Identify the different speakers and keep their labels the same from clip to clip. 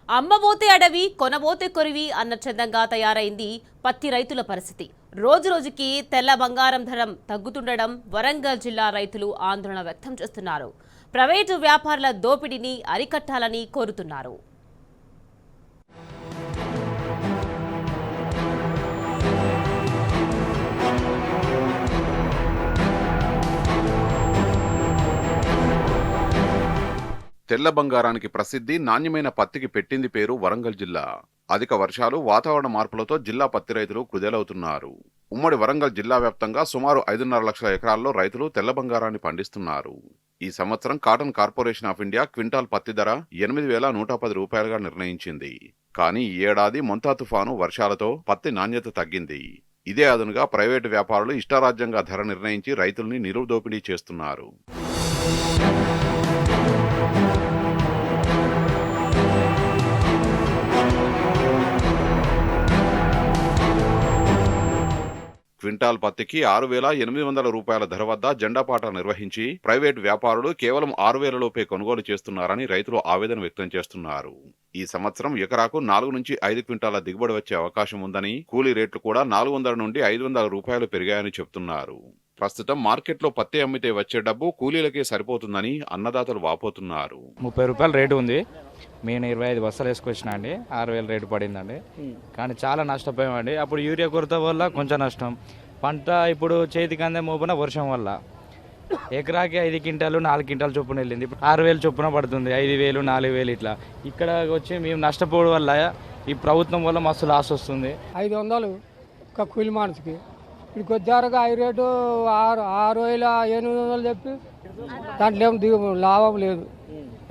Speaker 1: అమ్మబోతే అడవి కొనబోతే కొరివి అన్న చందంగా తయారైంది పత్తి రైతుల పరిస్థితి. రోజు రోజుకి తెల్ల బంగారం ధరం తగ్గుతుండడం వరంగల్ జిల్లా రైతులు ఆందోళన వ్యక్తం చేస్తున్నారు. ప్రైవేటు వ్యాపారుల దోపిడీని అరికట్టాలని కోరుతున్నారు.
Speaker 2: తెల్ల బంగారానికి ప్రసిద్ధి, నాణ్యమైన పత్తికి పెట్టింది పేరు వరంగల్ జిల్లా. అధిక వర్షాలు, వాతావరణ మార్పులతో జిల్లా పత్తి రైతులు కుదేలవుతున్నారు. ఉమ్మడి వరంగల్ జిల్లా వ్యాప్తంగా సుమారు 5.5 లక్షల ఎకరాల్లో రైతులు తెల్ల బంగారాన్ని పండిస్తున్నారు. ఈ సంవత్సరం cotton corporation of India quintal పత్తి ధర 8,110 రూపాయలుగా నిర్ణయించింది. కానీ ఈ ఏడాది మొంతా తుఫాను, వర్షాలతో పత్తి నాణ్యత తగ్గింది. ఇదే అదనుగా ప్రైవేటు వ్యాపారులు ఇష్టారాజ్యంగా ధర నిర్ణయించి రైతుల్ని నిలువుదోపిడీ చేస్తున్నారు. క్వింటాల్ పత్తికి 6,800 రూపాయల ధర వద్ద జెండాపాట నిర్వహించి ప్రైవేటు వ్యాపారులు కేవలం 6,000 లోపే కొనుగోలు చేస్తున్నారని రైతులు ఆవేదన వ్యక్తం చేస్తున్నారు. ఈ సంవత్సరం ఎకరాకు 4 నుంచి 5 క్వింటాల దిగుబడి వచ్చే అవకాశం ఉందని, కూలీ రేట్లు కూడా 400 నుండి 500 రూపాయలు పెరిగాయని చెబుతున్నారు. ప్రస్తుతం మార్కెట్లో పత్తి అమ్మితే వచ్చే డబ్బు కూలీలకే సరిపోతుందని అన్నదాతలు వాపోతున్నారు.
Speaker 3: 30 రూపాయలు రేటు ఉంది. నేను 25 బస్తాలు వేసుకొచ్చిన అండి. 6,000 రేటు పడిందండి. కానీ చాలా నష్టపోయామండి. అప్పుడు యూరియా కొరత వల్ల కొంచెం నష్టం. పంట ఇప్పుడు చేతికి అందే మోపున వర్షం వల్ల ఎకరాకి 5 క్వింటాలు 4 క్వింటాలు చొప్పున వెళ్ళింది. ఇప్పుడు 6,000 చొప్పున పడుతుంది. 5,000 4,000 ఇట్లా. ఇక్కడ వచ్చి మేము నష్టపోవడం వల్ల ఈ ప్రభుత్వం వల్ల మస్తు లాస్ వస్తుంది.
Speaker 4: 500 ఒక కూలి మనిషికి. ఇప్పుడు కొద్దిగా హై రేటు 6,800 చెప్పి దాంట్లో ఏం లాభం లేదు.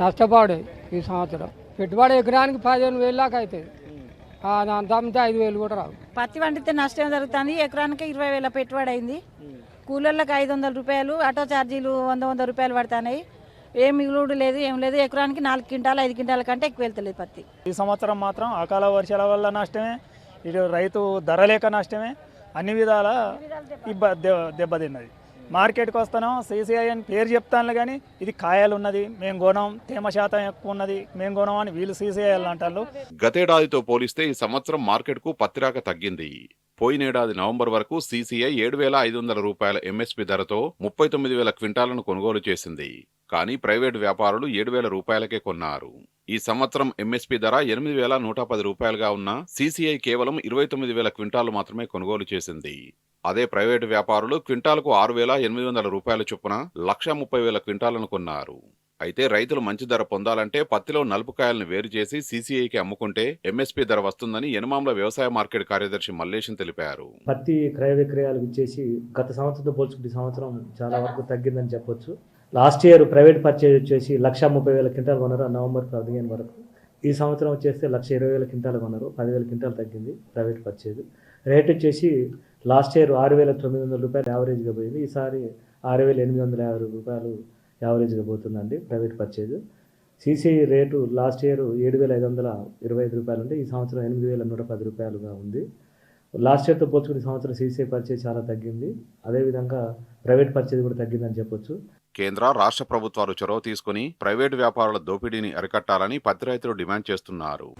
Speaker 4: నష్టపోయాడు ఈ సంవత్సరం. పెట్టుబడి ఎకరానికి 15,000 దాకా అవుతుంది. అంతా అమ్మితే 5,000 కూడా రావు.
Speaker 5: పత్తి పండితే నష్టం జరుగుతుంది. ఎకరానికి 20,000 పెట్టుబడి అయింది. కూలీళ్ళకి 500 రూపాయలు, ఆటో ఛార్జీలు 100 రూపాయలు పడుతున్నాయి. ఏం మిగులుడు లేదు, ఏం లేదు. ఎకరానికి 4 క్వింటాలు 5 క్వింటాల కంటే ఎక్కువ వెళ్తలేదు పత్తి.
Speaker 6: ఈ సంవత్సరం మాత్రం అకాల వర్షాల వల్ల నష్టమే, ఇటు రైతు ధర లేక నష్టమే, అన్ని విధాల దెబ్బతిన్నది. మార్కెట్కి వస్తాను, CCI అని పేరు చెప్తాను కానీ ఇది కాయలు ఉన్నది, మేము కొనం, తేమ శాతం ఎక్కువ ఉన్నది, మేము కొనం అని వీళ్ళు CCI అంటారు.
Speaker 2: గతేడాదితో పోలిస్తే ఈ సంవత్సరం మార్కెట్కు పత్తి రాక తగ్గింది. పోయినేడాది నవంబర్ వరకు CCI 7,500 రూపాయల MSP ధరతో 39,000 క్వింటాలను కొనుగోలు చేసింది. కానీ ప్రైవేటు వ్యాపారులు 7,000 రూపాయలకే కొన్నారు. ఈ సంవత్సరం MSP ధర 8,110 రూపాయలుగా ఉన్న CCI కేవలం 29,000 క్వింటాలు మాత్రమే కొనుగోలు చేసింది. అదే ప్రైవేటు వ్యాపారులు క్వింటాలకు 6,800 రూపాయల చొప్పున 1,30,000 క్వింటాలను కొన్నారు. అయితే రైతులు మంచి ధర పొందాలంటే పత్తిలో నలుపుకాయలను వేరు చేసి CCIకి అమ్ముకుంటే MSP ధర వస్తుందని యనమాంల వ్యవసాయ మార్కెట్ కార్యదర్శి మల్లేశం తెలిపారు.
Speaker 7: పత్తి క్రయ విక్రయాలు ఇచ్చేసి గత సంవత్సరంతో పోల్చుకుంటే సంవత్సరం చాలా వరకు తగ్గిందని చెప్పొచ్చు. లాస్ట్ ఇయర్ ప్రైవేట్ పర్చేజ్ వచ్చేసి 1,30,000 క్వింటాలు కొన్నారు నవంబర్ 15 వరకు. ఈ సంవత్సరం వచ్చేస్తే 1,20,000 క్వింటాలు కొన్నారు. 10,000 క్వింటాలు తగ్గింది ప్రైవేట్ పర్చేజ్. రేట్ వచ్చేసి లాస్ట్ ఇయర్ 6,900 రూపాయలు యావరేజ్గా పోయింది. ఈసారి 6,850 రూపాయలు యావరేజ్గా పోతుందండి private purchase. CCI rate last year 7,525 రూపాయలు ఉంటే ఈ సంవత్సరం 8,110 రూపాయలుగా ఉంది. లాస్ట్ ఇయర్తో పోల్చుకునే సంవత్సరం CCI పర్చేజ్ చాలా తగ్గింది. అదేవిధంగా ప్రైవేట్ పర్చేజ్ కూడా తగ్గిందని చెప్పొచ్చు.
Speaker 2: కేంద్ర, రాష్ట్ర ప్రభుత్వాలు చొరవ తీసుకుని ప్రైవేటు వ్యాపారుల దోపిడీని అరికట్టాలని పత్తి రైతులు డిమాండ్ చేస్తున్నారు.